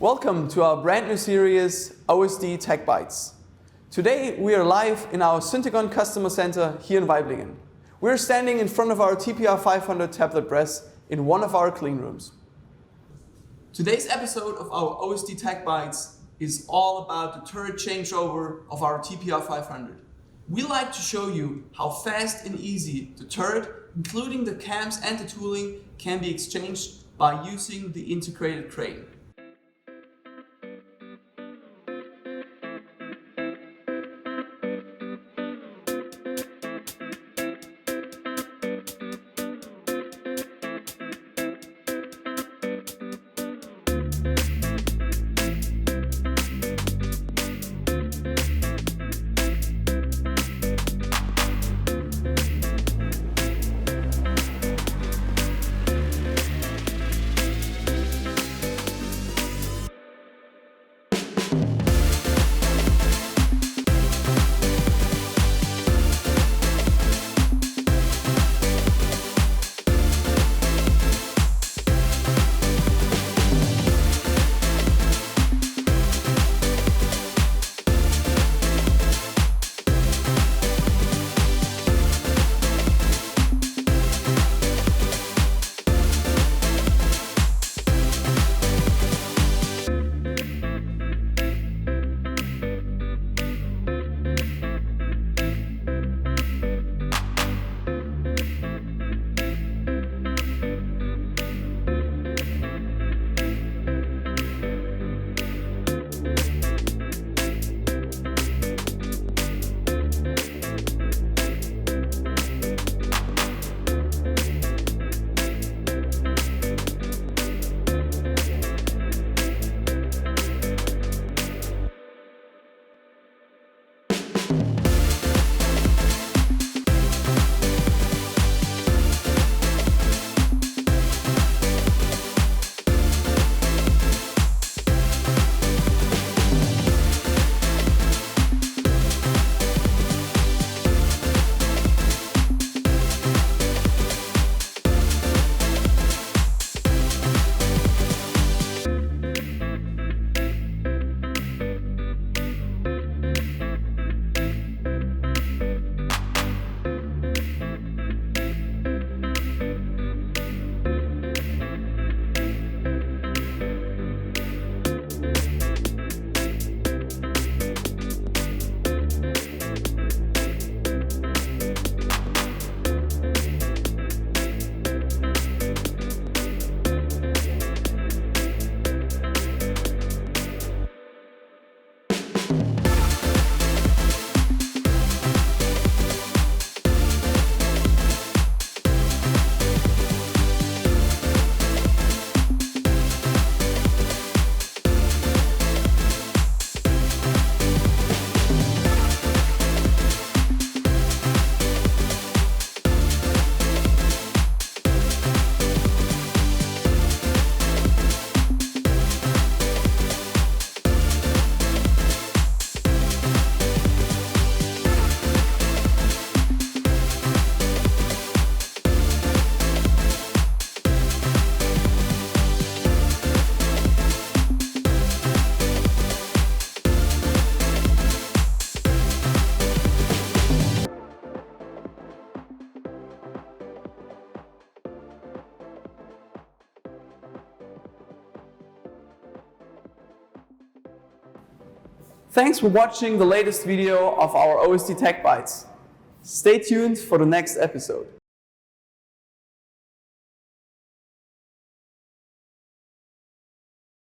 Welcome to our brand new series, OSD Tech Bites. Today we are live in our Syntegon customer center here in Weiblingen. We're standing in front of our TPR 500 tablet press in one of our clean rooms. Today's episode of our OSD Tech Bites is all about the turret changeover of our TPR 500. We like to show you how fast and easy the turret, including the cams and the tooling, can be exchanged by using the integrated crane. Thanks for watching the latest video of our OSD Tech Bites. Stay tuned for the next episode.